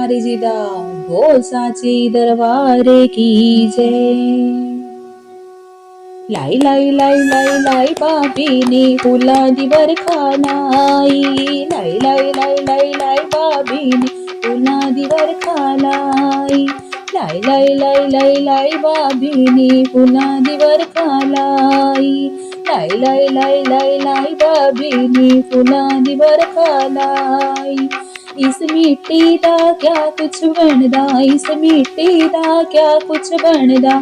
बिहारी जी दा बोल साची दरबार की जय। लाई लाई लाई लाई लाई बाबी ने फूला दी बरखा लाई। लाई लाई लाई लाई लाई बाबी ने फूला दी बरखा लाई। लाई लाई लाई लाई लाई बाबी ने फूला दी बरखा लाई। लाई लाई लाई लाई लाई बाबी ने फूला दी बरखा लाई। इस मिट्टी दा क्या कुछ बनदा, इस मिट्टी दा क्या कुछ बनदा।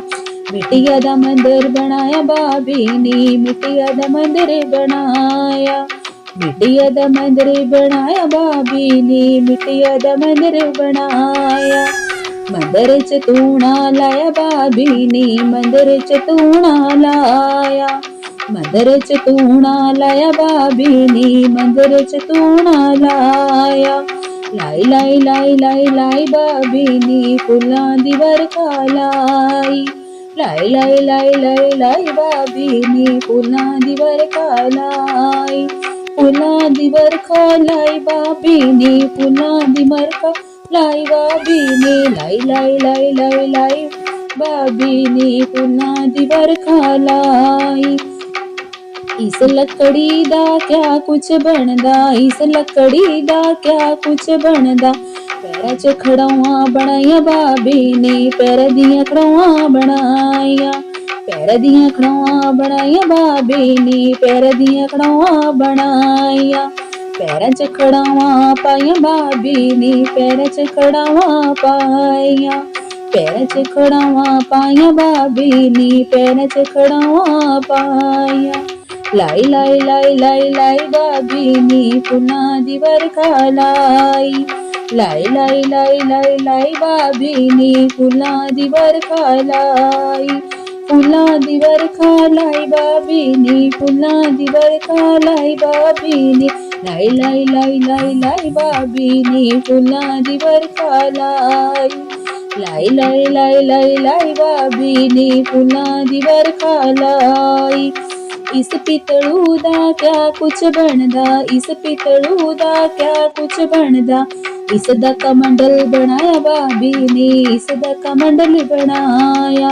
मिट्टिया दा मंदिर बनाया बाबी ने, मिट्टिया दा मंदिर बनाया। मिट्टिया दा मंदिर बनाया बाबी ने, मिट्टिया दा मंदिर बनाया। मंदिर च तूना लाया बाबी ने, मंदिर च तूना लाया। मंदिर च तूना लाया बाबी ने, मंदिर च तूना लाया। लाई लाई लाई लाई लाई बाबी ने फुल्लां दी बरखा लाई। लाई लाई लाई लाई लाई बाबी ने फुल्लां दी बरखा लाई। फुल्लां दी बरखा लाई बाबी ने, फुल्लां दी बरखा लाई बाबी ने। लाई लाई लाई लाई लाई बाबी ने फुल्लां दी बरखा लाई। इस लकड़ी दा क्या कुछ बनदा, इस लकड़ी दा क्या कुछ बनदा। पैरां च खड़ौआं बनाइया बाबी ने, पैरां दियां खड़ौआं बनाइया। पैरां दियां खड़ौआं बनाइया बाबी ने, पैरां दियां खड़ौआं बनाइया। पैरां च खड़ौआं पाइया बाबी ने, पैरां च खड़ौआं पाइया। पैरां च खड़ौआं पाइया बाबी ने, पैरां च खड़ौआं पाइया। लाई लाई लाई लाई लाई बाबी ने फुल्लां दी बरखा लाई। लाई लाई लाई लाई लाई बाबी ने फुल्लां दी बरखा लाई। फुल्लां दी बरखा लाई बाबी ने, फुल्लां दी बरखा लाई बाबी ने। लाई लाई लाई लाई लाई बाबी ने फुल्लां दी बरखा लाई। लाई लाई लाई लाई लाई बाबी ने फुल्लां दी बरखा लाई। इस पितलू दा क्या कुछ बनदा, इस पितलू दा क्या कुछ बनदा। इस दा कमंडल बनाया बाबी ने, इस दा कमंडल बनाया।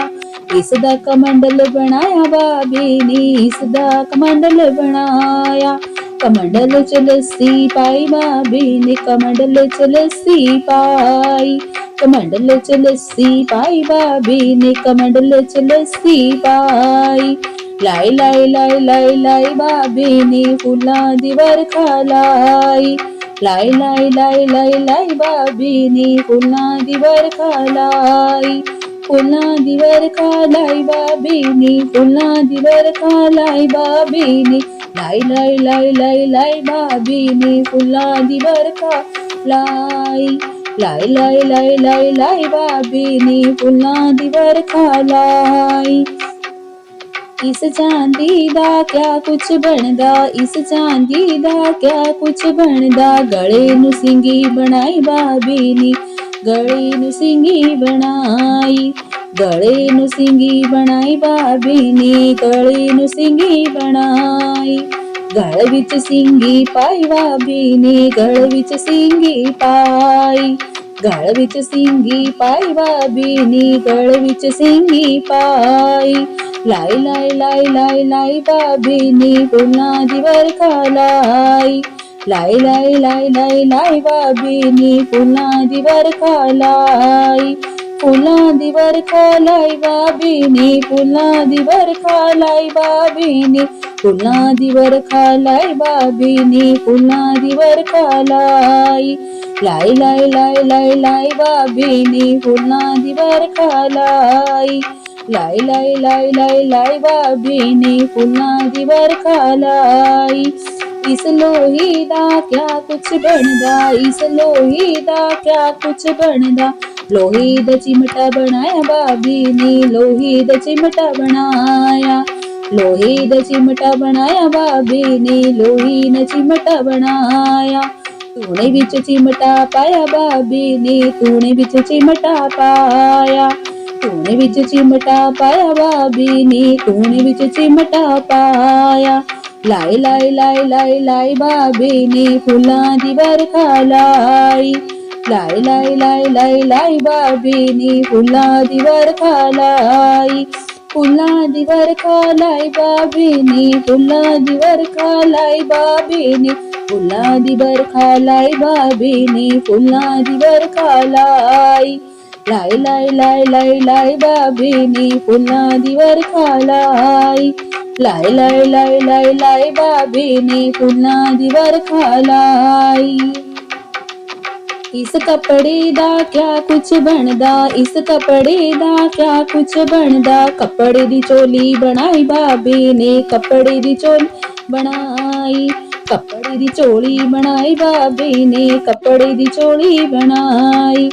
इस दा कमंडल बनाया बाबी ने, इस दा कमंडल बनाया। कमंडल च लस्सी पाई बाबी ने, कमंडल च लस्सी पाई। कमंडल च लस्सी पाई बाबी ने, कमंडल च लस्सी पाई। लाई लाई लाई लाई लाई बाबी ने फुल्लां दी बरखा लाई। लाई लाई लाई लाई लाई बाबी ने फुल्लां दी बरखा लाई। फुल्लां दी बरखा लाई बाबी ने, फुल्लां दी बरखा लाई बाबी ने। लाई लाई लाई लाई लाई बाबी ने फुल्लां दी बरखा लाई। लाई लाई लाई लाई लाई बाबी ने फुल्लां दी बरखा लाई। इस चांदी दा क्या कुछ बनदा, इस चांदी दा क्या कुछ बनदा। गले नू सिंगी बनाई बाबी ने, गले नू सिंगी बनाई। गले नू सिंगी बनाई बाबी ने, गले नू सिंगी बनाई। गल विच सिंगी पाई बाबी ने, गल विच सिंगी पाई। गल विच सिंगी पाई बाबी ने, गल विच सिंगी पाई। लाई लाई लाई लाई लाई बाबी ने फुल्लां दी बरखा लाई। लाई लाई लाई लाई लाई बाबी ने फुल्लां दी बरखा लाई। फुल्लां दी बरखा लाई बाबी ने, फुल्लां दी बरखा लाई बाबी ने। फुल्लां दी बरखा लाई बाबी ने, फुल्लां दी बरखा लाई। लाई लाई लाई लाई लाई बाबी ने फुल्लां दी बरखा लाई। लाई लाई लाई लाई लाई बाबी ने फुल्लां दी बरखा लाई। इस लोही दा क्या कुछ बनदा, इस लोही दा क्या कुछ बनदा। लोही दा चिमटा बनाया बाबी ने, लोही दा चिमटा बनाया। लोही दा चिमटा बनाया बाबी ने, लोही ने चिमटा बनाया। तूने विच चिमटा पाया बाबी ने, तूने विच चिमटा पाया। तूने विच चिमटा पाया बाबी ने, तूने विच चिमटा पाया। लाई लाई लाई लाई लाई बाबी ने फुल्लां दी बरखा लाई। ਲਾਈ ਲਾਈ ਲਾਈ ਲਾਈ ਲਾਈ ਬਾਬੀ ਨੀ ਫੁੱਲਾਂ ਦੀ ਵਰਖਾ ਲਾਈ, ਫੁੱਲਾਂ ਦੀ ਵਰਖਾ ਲਾਈ ਬਾਬੀ ਨੀ, ਫੁੱਲਾਂ ਦੀ ਵਰਖਾ ਲਾਈ ਬਾਬੀ ਨੀ, ਫੁੱਲਾਂ ਦੀ ਵਰਖਾ ਲਾਈ ਬਾਬੀ ਨੀ, ਫੁੱਲਾਂ ਦੀ ਵਰਖਾ ਲਾਈ, ਲਾਈ ਲਾਈ ਲਾਈ ਲਾਈ ਲਾਈ ਬਾਬੀ ਨੀ ਫੁੱਲਾਂ ਦੀ ਵਰਖਾ ਲਾਈ, ਲਾਈ ਲਾਈ ਲਾਈ ਲਾਈ ਲਾਈ ਬਾਬੀ ਨੀ ਫੁੱਲਾਂ ਦੀ ਵਰਖਾ ਲਾਈ। ਇਸ ਕੱਪੜੇ ਦਾ ਕਿਆ ਕੁਛ ਬਣਦਾ, ਇਸ ਕੱਪੜੇ ਦਾ ਕਿਆ ਕੁਛ ਬਣਦਾ, ਕੱਪੜੇ ਦੀ ਚੋਲੀ ਬਣਾਈ ਬਾਬੇ ਨੇ, ਕੱਪੜੇ ਦੀ ਚੋਲੀ ਬਣਾਈ, ਕੱਪੜੇ ਦੀ ਚੋਲੀ ਬਣਾਈ ਬਾਬੇ ਨੇ, ਕੱਪੜੇ ਦੀ ਚੋਲੀ ਬਣਾਈ,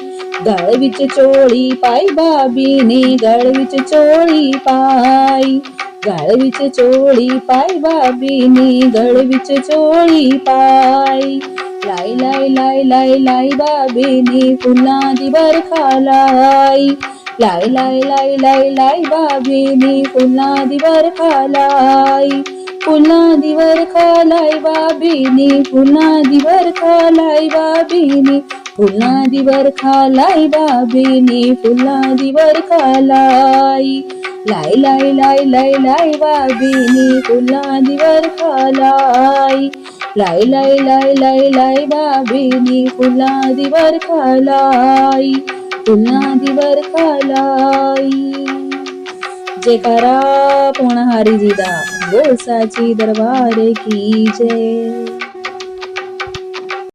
ਗਲ ਵਿੱਚ ਚੋਲੀ ਪਾਈ ਬਾਬੇ ਨੇ, ਗਲ ਵਿੱਚ ਚੋਲੀ ਪਾਈ, ਗਲ ਵਿੱਚ ਚੋਲੀ ਪਾਈ ਬਾਬੇ ਨੇ, ਗਲ ਵਿੱਚ ਚੋਲੀ ਪਾਈ, ਲਾਈ ਲਾਈ ਲਾਈ ਲਾਈ ਲਾਈ ਬਾਬੇ ਨੇ ਫੁੱਲਾਂ ਦੀ ਵਰਖਾ ਲਾਈ, ਲਾਈ ਲਾਈ ਲਾਈ ਲਾਈ ਲਾਈ ਬਾਬੇ ਨੇ ਫੁੱਲਾਂ ਦੀ ਵਰਖਾ ਲਾਈ, ਫੁੱਲਾਂ ਦੀ ਵਰਖਾ ਲਾਈ ਬਾਬੇ ਨੇ, ਫੁੱਲਾਂ ਦੀ ਵਰਖਾ ਲਾਈ ਬਾਬੇ ਨੇ, ਫੁੱਲਾਂ ਦੀ ਵਰਖਾ ਲਾਈ ਬਾਬੇ ਨੇ, ਫੁੱਲਾਂ ਦੀ ਵਰਖਾ ਲਾਈ, ਲਾਈ ਲਾਈ ਲਾਈ ਲਾਈ ਲਾਈ ਬਾਬੇ ਨੇ ਫੁੱਲਾਂ ਦੀ ਵਰਖਾ ਲਾਈ, ਲਾਈ ਲਾਈ ਲਾਈ ਲਾਈ ਲਾਈ ਬਾਬੇ ਨੇ ਫੁੱਲਾਂ ਦੀ ਵਰਖਾ ਲਾਈ, ਫੁੱਲਾਂ ਦੀ ਵਰਖਾ ਲਾਈ। ਜੈਕਾਰਾ ਪੋਣਾ ਹਾਰੀ ਜੀ ਦਾ, ਬੋਲ ਸਾਚੀ ਦਰਬਾਰ ਕੀ ਜੈ।